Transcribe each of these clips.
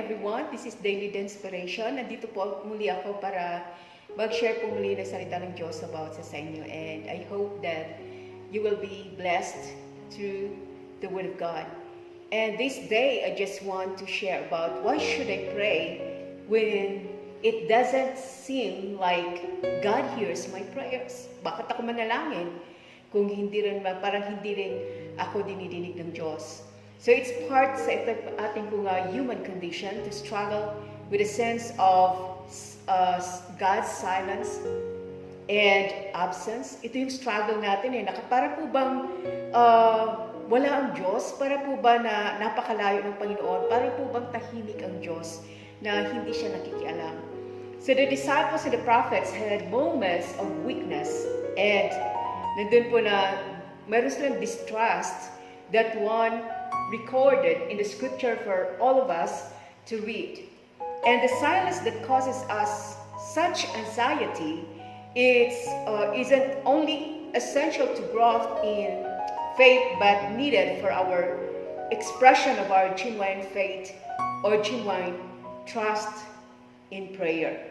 everyone. This is Daily Inspiration. Nandito po muli ako para mag-share po muli ng salita ng Diyos about sa inyo. And I hope that you will be blessed through the Word of God. And this day, I just want to share about why should I pray when it doesn't seem like God hears my prayers. Bakit ako manalangin kung parang hindi rin ako dinidinig ng Diyos? So it's part sa ating human condition to struggle with a sense of God's silence and absence. Ito yung struggle natin para po bang wala ang Diyos? Para po ba na napakalayo ng Panginoon? Para po bang tahimik ang Diyos na hindi siya nakikialam? So the disciples and the prophets had moments of weakness and nandun po na meron silang distrust that one recorded in the scripture for all of us to read. And the silence that causes us such anxiety isn't only essential to growth in faith but needed for our expression of our genuine faith or genuine trust in prayer.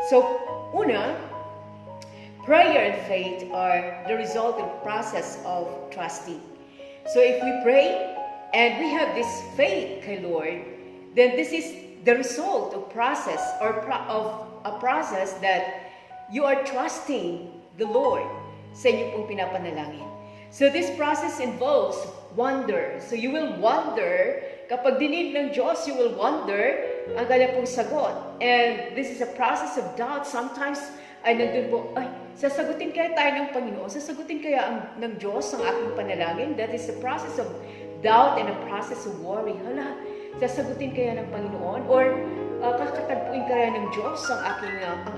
So, una, prayer and faith are the resultant process of trusting. So if we pray and we have this faith kay Lord, then this is the result of of a process that you are trusting the Lord sa inyo pong pinapanalangin. So this process involves wonder. So you will wonder, kapag dinig ng Diyos, you will wonder ang kanya pong sagot. And this is a process of doubt. Sometimes ay nandun po, sasagutin kaya tayo ng Panginoon? Sasagutin kaya ng Diyos ang aking panalangin? That is the process of doubt and a process of worry. Sasagutin kaya ng Panginoon? Or kakatagpuin kaya ng Diyos ang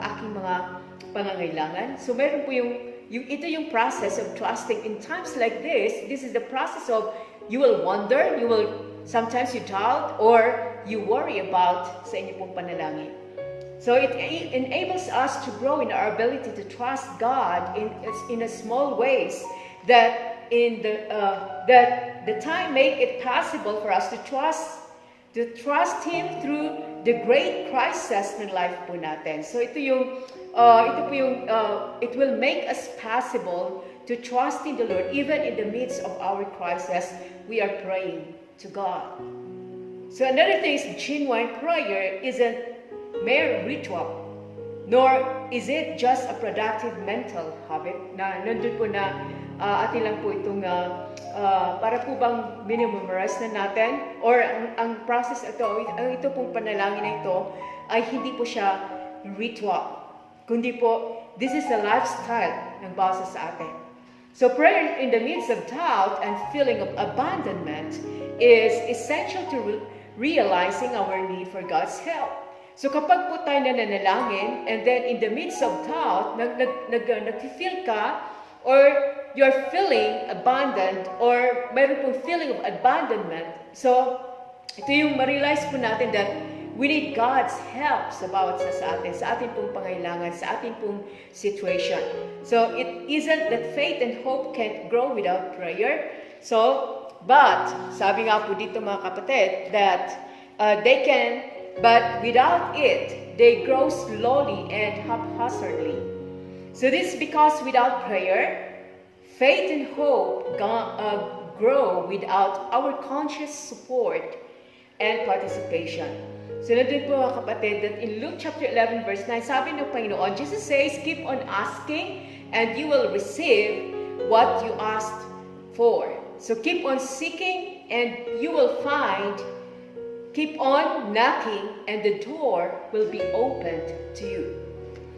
aking mga pangangailangan? So meron po ito yung process of trusting. In times like this is the process of you will wonder, sometimes you doubt, or you worry about sa inyo pong panalangin. So it enables us to grow in our ability to trust God in a small ways that the time make it possible for us to trust Him through the great crisis ng life po natin. So it will make us possible to trust in the Lord even in the midst of our crisis. We are praying to God. So another thing is genuine prayer isn't mere ritual, nor is it just a productive mental habit na nandun po na atin lang po itong para po bang minimemorize na natin, or ang process ito pong panalangin na ito ay hindi po siya ritual, kundi po this is a lifestyle ng bawat sa atin. So prayer in the midst of doubt and feeling of abandonment is essential to realizing our need for God's help. So kapag po tayo nananalangin, and then in the midst of doubt, nag-feel ka, or you're feeling abandoned, or mayroon pong feeling of abandonment, so ito yung ma-realize po natin that we need God's help sa bawat sa atin, sa ating pong pangailangan, sa ating pong situation. So it isn't that faith and hope can't grow without prayer. So, but, sabi nga po dito mga kapatid, that they can, but without it, they grow slowly and haphazardly. So this is because without prayer, faith and hope grow without our conscious support and participation. So nandun po mga kapatid that in Luke chapter 11 verse 9, sabi ng Panginoon, Jesus says, keep on asking and you will receive what you asked for. So keep on seeking and you will find. Keep on knocking and the door will be opened to you.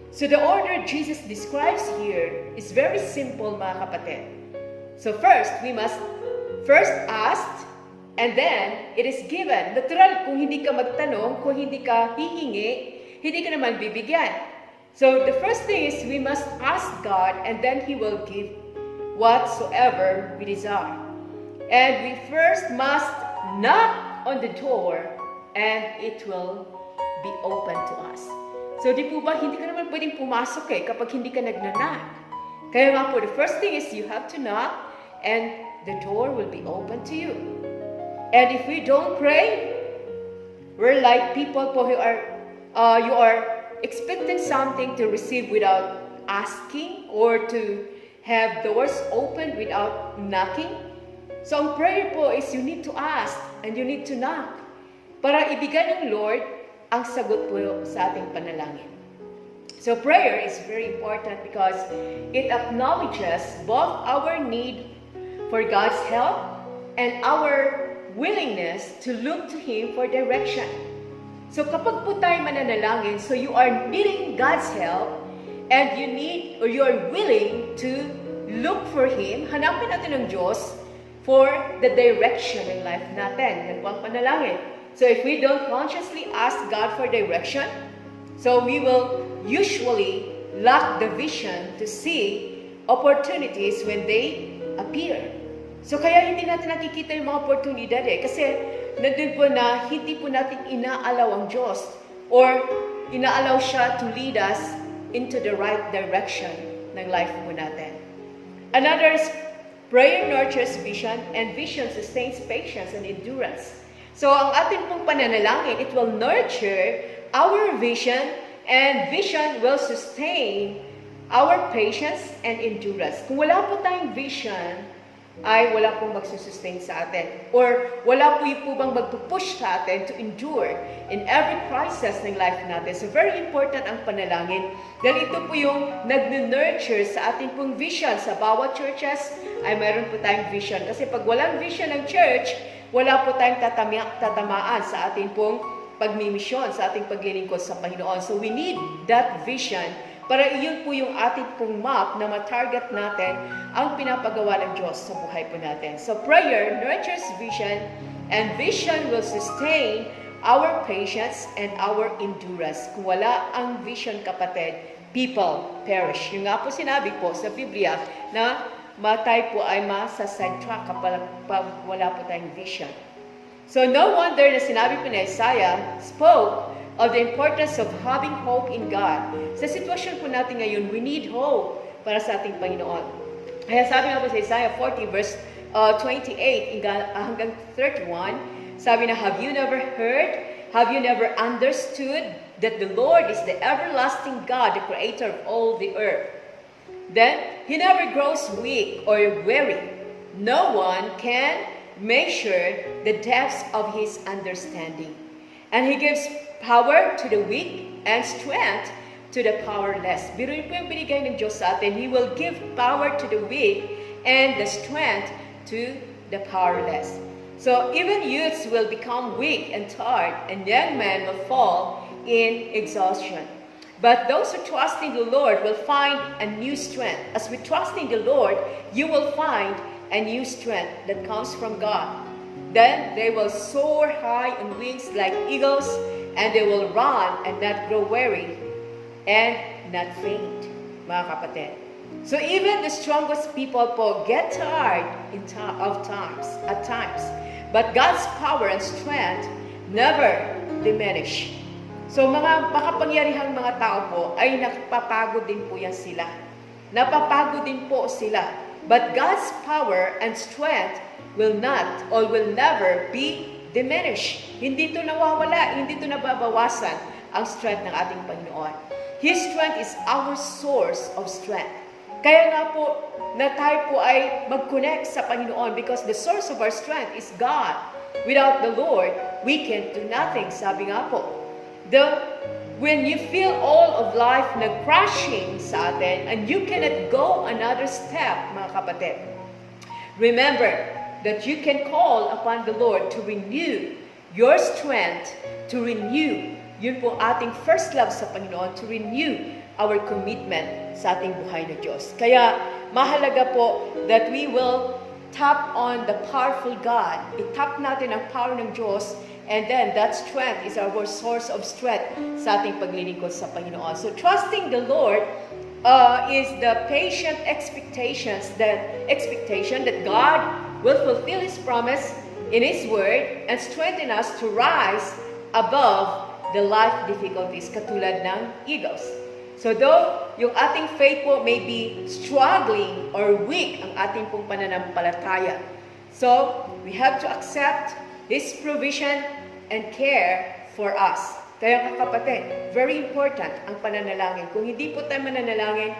So the order Jesus describes here is very simple mga kapatid. So first, we must first ask and then it is given. Natural, kung hindi ka magtanong, kung hindi ka hihingi, hindi ka naman bibigyan. So the first thing is we must ask God and then He will give whatsoever we desire. And we first must knock on the door and it will be open to us. So di po ba, hindi ka naman pwedeng pumasok kapag hindi ka nagnanak. Kaya nga po, the first thing is you have to knock and the door will be open to you. And if we don't pray, We're like people po who are, you are expecting something to receive without asking or to have doors opened without knocking. So ang prayer po is you need to ask and you need to knock para ibigay ng Lord ang sagot po sa ating panalangin. So prayer is very important because it acknowledges both our need for God's help and our willingness to look to Him for direction. So kapag po tayo mananalangin, so you are needing God's help and you need or you are willing to look for Him, hanapin natin ng Diyos for the direction in life natin. Yan po ang panalangin. So if we don't consciously ask God for direction, so we will usually lack the vision to see opportunities when they appear. So kaya hindi natin nakikita yung mga oportunidad kasi nandun po na hindi po natin inaalaw ang Diyos or inaalaw siya to lead us into the right direction ng life po natin. Another is prayer nurtures vision and vision sustains patience and endurance. So ang atin pong pananalangin, it will nurture our vision and vision will sustain our patience and endurance. Kung wala po tayong vision, ay wala pong magsusustain sa atin. Or wala po yung po bang magpupush sa atin to endure in every crisis ng life natin. So very important ang panalangin. Dahil ito po yung nag-nurture sa ating pong vision. Sa bawat churches ay mayroon po tayong vision. Kasi pag walang vision ng church, wala po tayong tatamaan sa ating pong pagmimisyon, sa ating paglilingkod sa Panginoon. So we need that vision para iyon po yung ating pong map na matarget natin ang pinapagawa ng Diyos sa buhay po natin. So prayer nurtures vision and vision will sustain our patience and our endurance. Kung wala ang vision, kapatid, people perish. Yung nga po sinabi po sa Biblia na matay po ay masa-sidetrack kapag wala po tayong vision. So no wonder na sinabi po ni Isaiah spoke of the importance of having hope in God. Sa sitwasyon po natin ngayon, we need hope para sa ating Panginoon. Kaya sabi nga po sa Isaiah 40 verse 28 hanggang 31, sabi na, have you never heard? Have you never understood that the Lord is the everlasting God, the creator of all the earth? Then, He never grows weak or weary. No one can measure the depths of His understanding. And He gives power to the weak and strength to the powerless. Biruin po yung binigay ng Diyos sa atin. He will give power to the weak and the strength to the powerless. So even youths will become weak and tired, and young men will fall in exhaustion. But those who trust in the Lord will find a new strength. As we trust in the Lord, you will find a new strength that comes from God. Then they will soar high on wings like eagles, and they will run and not grow weary and not faint, mga kapatid. So even the strongest people po get tired at times. But God's power and strength never diminish. So mga makapangyarihang mga tao po ay napapagod din po yan sila. Napapagod din po sila. But God's power and strength will not or will never be diminished. Hindi ito nawawala, hindi ito nababawasan ang strength ng ating Panginoon. His strength is our source of strength. Kaya nga po na tayo po ay mag-connect sa Panginoon because the source of our strength is God. Without the Lord, we can do nothing. Sabi nga po, when you feel all of life nag-crashing sa atin and you cannot go another step, mga kapatid, remember that you can call upon the Lord to renew your strength, to renew, yun po ating first love sa Panginoon, to renew our commitment sa ating buhay na Diyos. Kaya mahalaga po that we will tap on the powerful God. I-tap natin ang power ng Diyos, and then that strength is our source of strength sa ating paglilingkod sa Panginoon. So trusting the Lord is the patient expectation that God will fulfill His promise in His Word and strengthen us to rise above the life difficulties, katulad ng eagles. So though yung ating faith po may be struggling or weak ang ating pong pananampalataya, so we have to accept His provision and care for us. Kaya kapatid, very important ang pananalangin. Kung hindi po tayo mananalangin,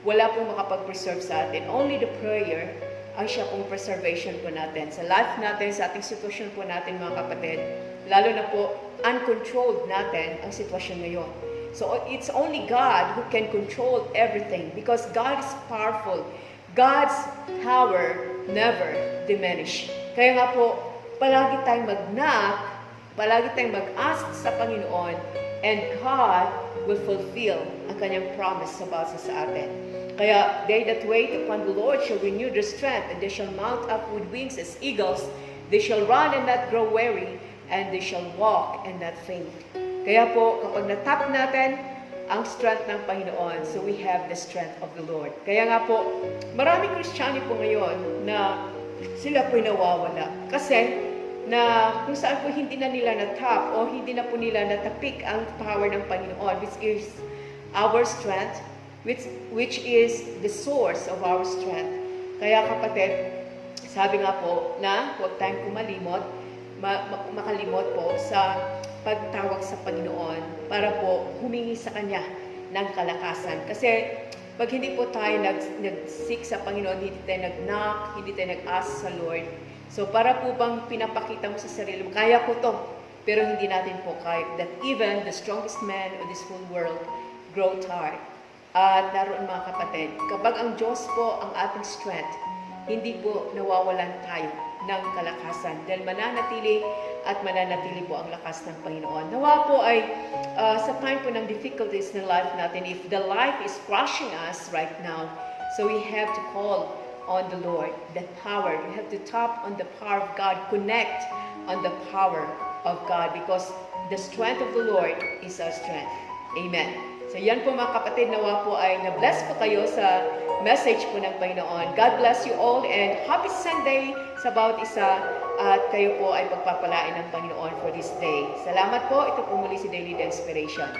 wala pong makapag-preserve sa atin. Only the prayer ang siya pong preservation po natin. Sa life natin, sa ating sitwasyon po natin mga kapatid, lalo na po uncontrolled natin ang sitwasyon ngayon. So it's only God who can control everything because God is powerful. God's power never diminish. Kaya nga po, palagi tayong mag-knock, palagi tayong mag-ask sa Panginoon, and God will fulfill ang kanyang promise sa atin. Kaya, they that wait upon the Lord shall renew their strength, and they shall mount up with wings as eagles. They shall run and not grow weary, and they shall walk and not faint. Kaya po, kapag natap natin ang strength ng Panginoon, so we have the strength of the Lord. Kaya nga po, maraming Kristiyano po ngayon na sila po'y nawawala. Kasi, na kung saan po hindi na nila natap o hindi na po nila natapik ang power ng Panginoon, which is our strength, which is the source of our strength. Kaya kapatid, sabi nga po na huwag tayong makalimot po sa pagtawag sa Panginoon para po humingi sa Kanya ng kalakasan. Kasi pag hindi po tayo nag-seek sa Panginoon, hindi tayo nag-knock, hindi tayo nag-ask sa Lord, so para po bang pinapakita mo sa sarili mo, kaya ko to, pero hindi natin po kaya, that even the strongest man of this whole world grow tired. At naroon mga kapatid, kapag ang Diyos po ang ating strength, hindi po nawawalan tayo ng kalakasan dahil mananatili po ang lakas ng Panginoon. Nawa po ay sa time po ng difficulties ng life natin, if the life is crushing us right now, so we have to call on the Lord, that power. We have to tap on the power of God, connect on the power of God because the strength of the Lord is our strength. Amen. So yan po mga kapatid, nawa po ay na-bless po kayo sa message po ng Panginoon. God bless you all and happy Sunday sa bawat isa at kayo po ay pagpapalain ng Panginoon for this day. Salamat po. Ito po muli si Daily Inspiration.